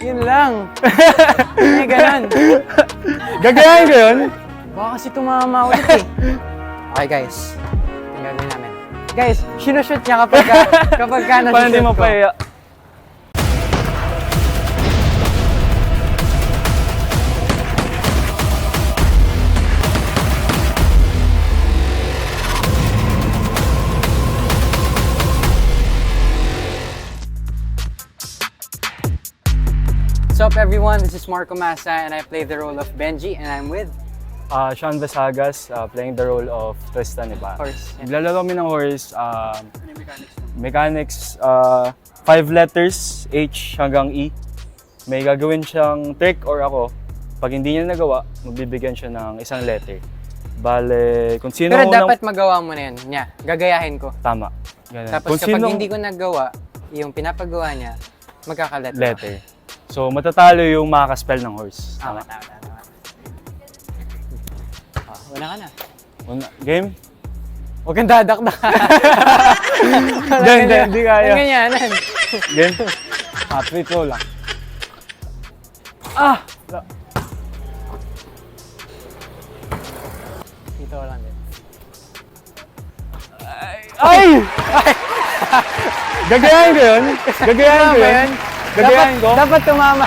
Yun lang. May ganun. Gagayahin ko yun? Baka kasi tumama ulit eh. Okay guys, yung gagawin namin. Guys, sinushoot niya kapag Paano hindi nasushoot ko. mapaya? What's up everyone, this is Marco Massa and I play the role of Benji and I'm with, Sean Vesagas, playing the role of Tristan Ibarra. of course, Naglalaro kami ng horse, mechanics, 5 letters, H hanggang E. May gagawin siyang trick or ako. Pag hindi niya nagawa, magbibigyan siya ng isang letter. Bale, kung sino pero unang... dapat magawa mo na yun. Niya, gagayahin ko. Tama. Ganun. Tapos Kung kapag sinong hindi ko nagawa, yung pinapagawa niya, magkakalet. letter. So, matatalo yung makakaspell ng horse. Tama. Una ka na. Game? Huwag kang dadakdak. Hindi kaya. Ang ganyanan. Game? Free throw lang. Dito lang din. Ay! Gagayahin ko yun? Gagayahin ko yun? Gagayahin ko? Dapat tumama.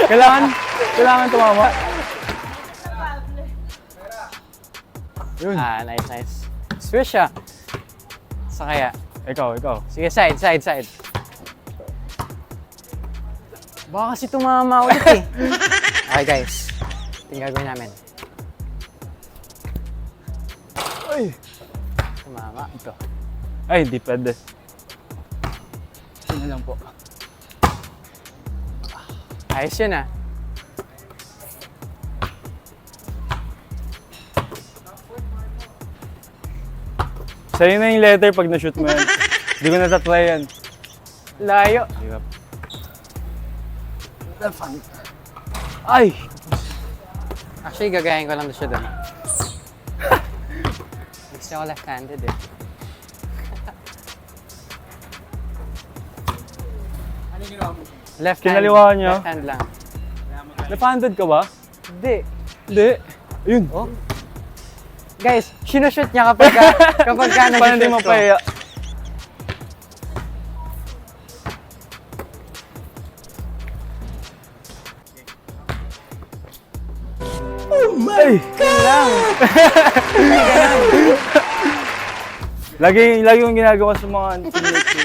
Kailangan tumama. Yun. Nice. Swish siya. Sa kaya. Ikaw. Sige, side. Baka kasi tumama ulit eh. Okay guys, ito yung gagawin namin. Ay! Tumama. Ito. Ay, hindi pwede. Yun na lang po. Ayos yun ah. Sa'yo na yung letter pag na-shoot mo yan. Hindi ko natatry yan. Layo. Hirap. Ay! Actually, gagayahin ko lang siya doon. Gusto ko left-handed eh. Left hand. Kinaliwa niya? Left hand lang. Left-handed ka ba? Hindi. Hindi. Ayun. Oh. Guys, sinushoot niya kapag Paano hindi nasushoot ko. mapaya? Oh my Yun lang. Lagi yung ginagawa sa mga teammates ko.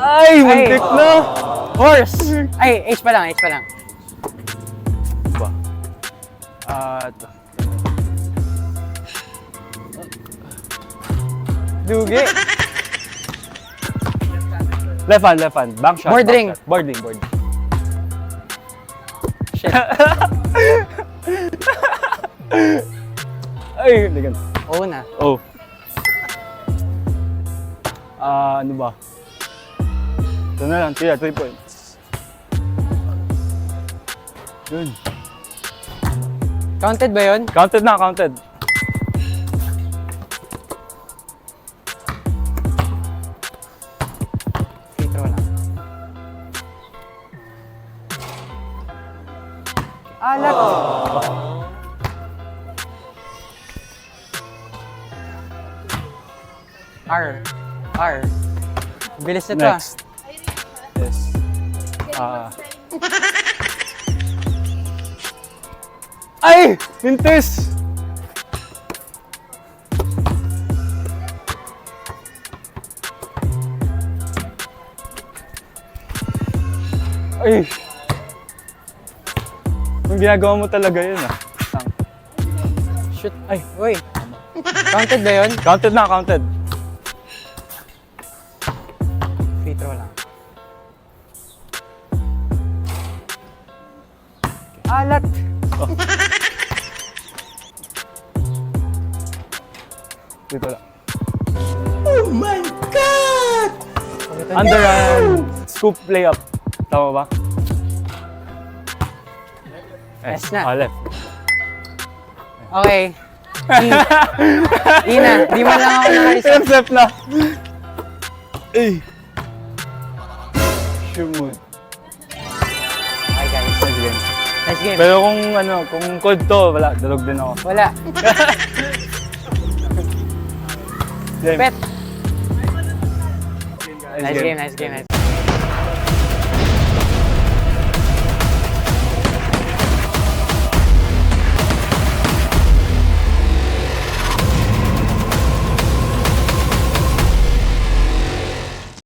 Ay, muntik na! Horse! Ay, H pa lang. Ba? Ito. Dugi. Left hand. Bank shot. Boarding. Back shot. Boarding. Shit. Ay, hindi ganun. Oo na. Oh. Ano ba? Ito na lang, 3 points. Yun. Counted ba yun? Counted. Free throw lang. Alat! R. Bilis na to ah. Next. Yes. Ay! Mintes! Ay! Kung ginagawa mo talaga yun ah. Shoot. Ay, uy. Counted ba yun? Counted. Free throw lang. Alat! Dito lang. Oh my God! Underhand scoop layup. Tama ba? Yes na. Left. Okay. Ina, di mo lang ako nakaisip. Intercept na. Shumut. Okay guys. Nice game. Nice game. Pero kung code to, wala, dalog din ako. Wala. Game. Bet. Nice Nice game, nice game, nice